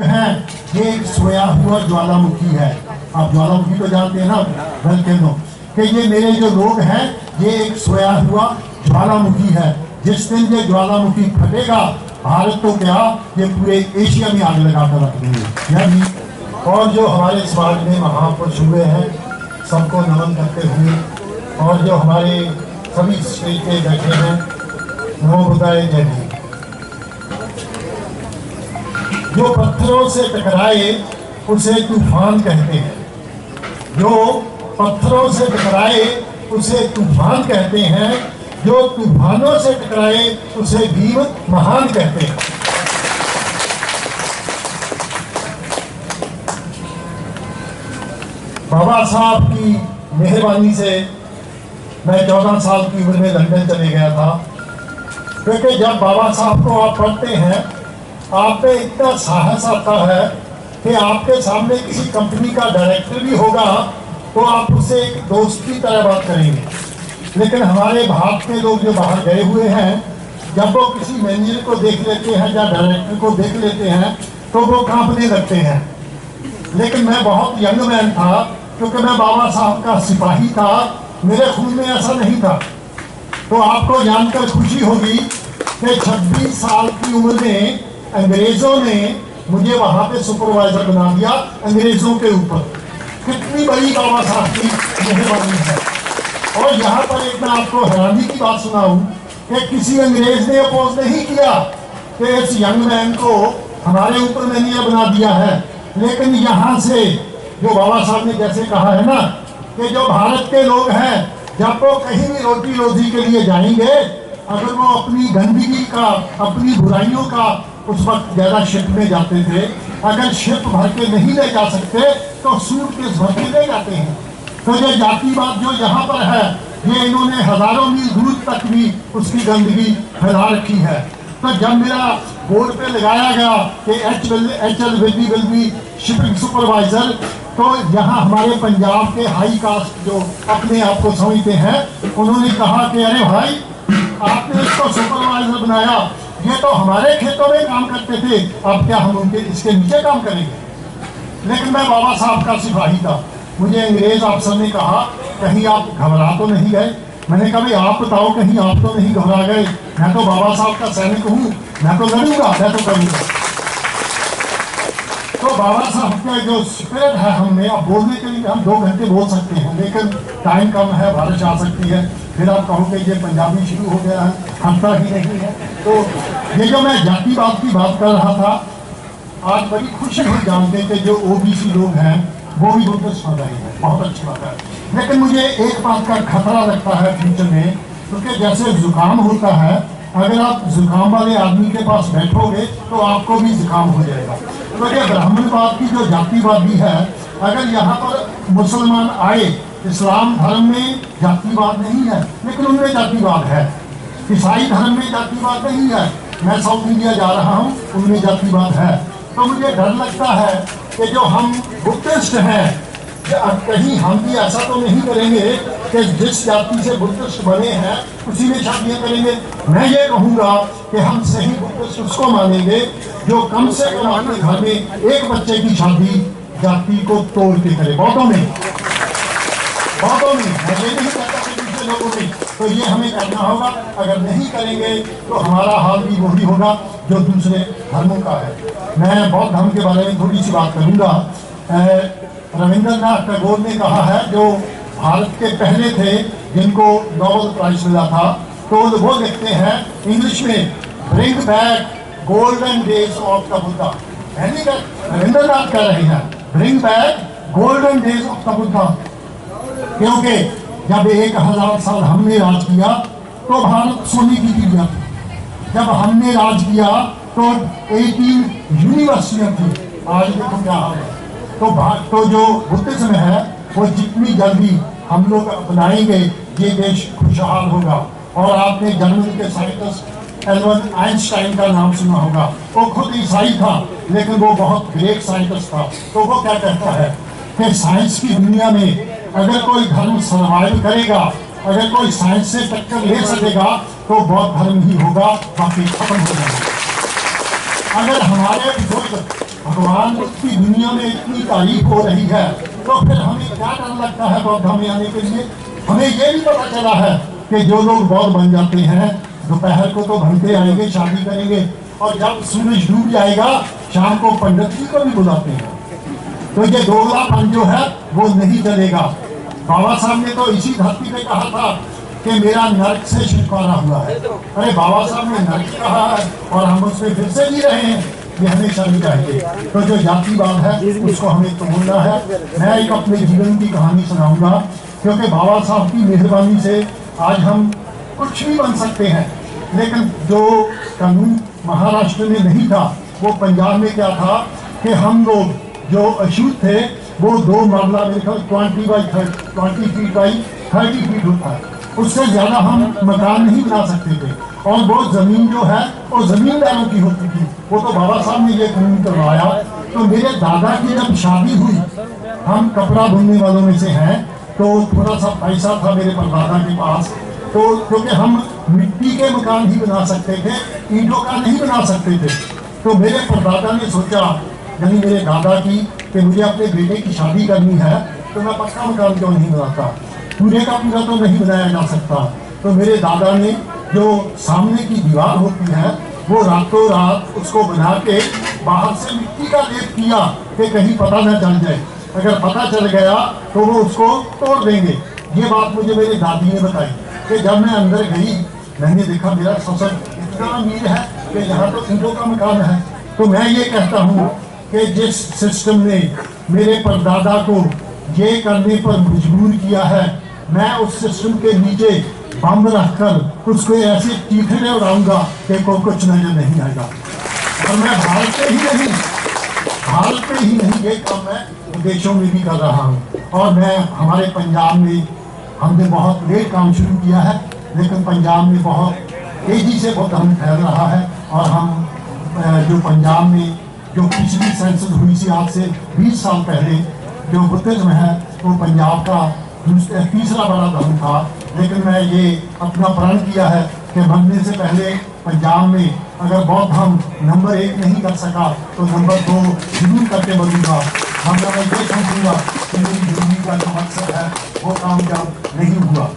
है ये एक सोया हुआ ज्वालामुखी है। आप ज्वालामुखी तो जानते हैं ना, वोल्केनो, कि ये मेरे जो लोग हैं ये एक सोया हुआ ज्वालामुखी है। जिस दिन ये ज्वालामुखी फटेगा, भारत तो क्या ये पूरे एशिया में आग लगा कर रख देंगे यानी। और जो हमारे समाज में महापुरुष हुए हैं सबको नमन करते हुए, और जो हमारे सभी स्टेज पे बैठे हैं, नमो बुद्धाय जय भीम। जो पत्थरों से टकराए उसे तूफान कहते हैं, जो पत्थरों से टकराए उसे तूफान कहते हैं, जो तूफानों से टकराए उसे भीम महान कहते हैं। बाबा साहब की मेहरबानी से मैं 14 साल की उम्र में लंदन चले गया था, क्योंकि जब बाबा साहब को आप पढ़ते हैं आप में इतना साहस आता है कि आपके सामने किसी कंपनी का डायरेक्टर भी होगा तो आप उससे एक दोस्त की तरह बात करेंगे। लेकिन हमारे भारत के लोग जो बाहर गए हुए हैं, जब वो किसी मैनेजर को देख लेते हैं या डायरेक्टर को देख लेते हैं तो वो कांपने लगते हैं। लेकिन मैं बहुत यंग मैन था, क्योंकि मैं बाबा साहब का सिपाही था, मेरे खून में ऐसा नहीं था। तो आपको जानकर खुशी होगी कि 26 साल की उम्र में अंग्रेजों ने मुझे वहां पे सुपरवाइजर बना दिया, अंग्रेजों के ऊपर। कितनी बड़ी बाबा साहब की मेहरबानी है। और यहाँ पर एक मैं आपको हैरानी की बात सुनाऊं कि किसी अंग्रेज ने अपोज नहीं किया कि इस यंग मैन को हमारे ऊपर मैनेजर बना दिया है। लेकिन यहाँ से जो बाबा साहब ने जैसे कहा है ना कि जो भारत के लोग हैं जब वो कहीं भी रोटी रोजी के लिए जाएंगे, अगर वो अपनी गंदगी का, अपनी बुराइयों का, उस वक्त ज्यादा शिप में जाते थे, अगर शिप भर के नहीं ले जा सकते तो सूटकेस भर के ले जाते हैं। तो ये जातिवाद जो यहाँ पर है, ये इन्होंने हजारों मील दूर तक भी उसकी गंदगी फैला रखी है। तो जब मेरा बोर्ड पे लगाया गया कि HL will be shipping supervisor, तो यहाँ हमारे पंजाब के हाई कास्ट जो अपने आप को समझते हैं, उन्होंने कहा कि अरे भाई आपने इसको सुपरवाइजर बनाया, ये तो हमारे खेतों में काम करते थे, अब क्या हम उनके इसके नीचे काम करेंगे। लेकिन मैं बाबा साहब का सिपाही था। मुझे अंग्रेज अफसर ने कहा कहीं आप घबरा तो नहीं गए। मैंने कहा भाई आप बताओ कहीं आप तो नहीं घबरा गए, मैं तो बाबा साहब का सैनिक हूँ, मैं तो लड़ूंगा, मैं तो करूंगा। तो बाबा साहब का जो स्पिरिट है हम में, अब बोलने के लिए हम 2 घंटे बोल सकते हैं, लेकिन टाइम कम है, बारिश आ सकती है, फिर आप कहोगे ये पंजाबी शुरू हो गया है, हंसता ही नहीं है। तो ये जो मैं जातिवाद की बात कर रहा था, आज बड़ी खुशी हुई जानते कि जो OBC लोग हैं वो भी बुद्धिस्ट हो रहे हैं, बहुत अच्छी बात है। लेकिन मुझे एक बात का खतरा लगता है फ्यूचर में, क्योंकि जैसे जुकाम होता है, अगर आप जुकाम वाले आदमी के पास बैठोगे तो आपको भी जुकाम हो जाएगा। तो ये ब्राह्मणवाद की जो जातिवादी है, अगर यहाँ पर मुसलमान आए, इस्लाम धर्म में जातिवाद नहीं है लेकिन उनमें जातिवाद है, ईसाई धर्म में जातिवाद नहीं है, मैं साउथ इंडिया जा रहा हूँ उनमें जातिवाद है। तो मुझे डर लगता है कि जो हम बुद्धिस्ट हैं, कहीं हम भी ऐसा तो नहीं करेंगे कि जिस जाति से बुद्धिस्ट बने हैं उसी में शादियाँ करेंगे। मैं ये कहूँगा कि हम सही बुद्धिस्ट उसको मानेंगे जो कम से कम अपने घर में एक बच्चे की शादी जाति को तोड़ के करे, बहुतों में मैं ये नहीं कहता कि दूसरे लोगों में। तो ये हमें करना होगा, अगर नहीं करेंगे तो हमारा हाल भी वही होगा जो दूसरे धर्मों का है। मैं बौद्ध धर्म के बारे में थोड़ी सी बात करूँगा। रविंद्रनाथ टैगोर ने कहा है, जो भारत के पहले थे जिनको नोबेल प्राइज मिला था, तो वो लिखते हैं इंग्लिश में, bring back golden days of the Buddha. यानी कि रविंद्रनाथ कह रहे हैं bring back golden days of the Buddha, क्योंकि जब 1000 साल हमने राज किया तो भारत सोने की चिड़िया थी। जब हमने राज किया तो 18 यूनिवर्सिटियाँ थी, आज देखो क्या हाल है। तो जो बुद्धिज्म है वो जितनी जल्दी हम लोग अपनाएंगे ये देश खुशहाल होगा। और आपने जर्मनी के साइंटिस्ट एल्बर्ट आइंस्टाइन का नाम सुना होगा, वो खुद ईसाई था लेकिन वो बहुत ग्रेट साइंटिस्ट था। तो वो क्या कहता है कि साइंस की दुनिया में अगर कोई धर्म सर्वाइव करेगा, अगर कोई साइंस से टक्कर ले सकेगा तो बौद्ध धर्म ही होगा, बाकी खत्म हो जाएगा। अगर हमारे बुजुर्ग भगवान की दुनिया में इतनी तारीफ हो रही है, तो फिर हमें क्या डर लगता है बौद्ध में आने के लिए? हमें ये भी पता चला है कि जो लोग बौद्ध बन जाते हैं दोपहर को तो भंते आएंगे, शादी करेंगे, और जब सूरज डूब जाएगा शाम को पंडित जी को भी बुलाते हैं। तो ये दोगलापन जो है वो नहीं चलेगा। बाबा साहब ने तो इसी धरती पे कहा था कि मेरा नर्क से छुटकारा हुआ है। अरे बाबा साहब ने नर्क कहा है और हम उसमें फिर से जी रहे हैं, ये हमेशा नहीं चाहिए। तो जो जातिवाद है उसको हमें तोड़ना है। मैं एक अपने जीवन की कहानी सुनाऊंगा, क्योंकि बाबा साहब की मेहरबानी से आज हम कुछ भी बन सकते हैं। लेकिन जो कानून महाराष्ट्र में नहीं था, वो पंजाब में क्या था कि हम लोग जो अछूत थे वो 2 मरला मेरे ख्याल 20 फीट बाई 30 फीट होता है, उससे ज़्यादा हम मकान नहीं बना सकते थे। और वो ज़मीन जो है वो ज़मींदारों की होती थी। वो तो बाबा साहब ने ये कानून करवाया। तो मेरे दादा की जब शादी हुई, हम कपड़ा बुनने वालों में से हैं, तो थोड़ा सा पैसा था मेरे परदादा के पास, तो क्योंकि हम मिट्टी के मकान ही बना सकते थे, ईंटों का नहीं बना सकते थे। तो मेरे परदादा ने सोचा, यानी मेरे दादा की, कि मुझे अपने बेटे की शादी करनी है तो मैं पक्का मकान क्यों नहीं बनाता, पूरे का पूरा तो नहीं बनाया जा सकता। तो मेरे दादा ने जो सामने की दीवार होती है वो रातों रात उसको बना के बाहर से मिट्टी का लेप किया कि कहीं पता न चल जाए, अगर पता चल गया तो वो उसको तोड़ देंगे। ये बात मुझे मेरी दादी ने बताई कि जब मैं अंदर गई मैंने देखा मेरा ससुर इतना अमीर है कि यहाँ तो ईंटों का मकान है। तो मैं ये कहता हूँ कि जिस सिस्टम ने मेरे परदादा को ये करने पर मजबूर किया है, मैं उस सिस्टम के नीचे बम रखकर उसको ऐसे चीखने उड़ाऊंगा कि कोई कुछ नजर नहीं आएगा। और मैं भारत पे ही नहीं ये काम मैं विदेशों में भी कर रहा हूँ। और मैं हमारे पंजाब में हमने बहुत लेट काम शुरू किया है, लेकिन पंजाब में बहुत तेजी से वो धर्म फैल रहा है। और हम जो पंजाब में जो पिछली सेंसस हुई थी आज से 20 साल पहले, जो बुद्धिज्म है वो पंजाब का तीसरा बड़ा धर्म था। लेकिन मैं ये अपना प्रण किया है कि मरने से पहले पंजाब में अगर बौद्ध धर्म नंबर 1 नहीं कर सका तो नंबर 2 जरूर करके मरूंगा। मैं ये समझूंगा कि मेरी जिंदगी का जो मकसद है वो कामयाब नहीं हुआ।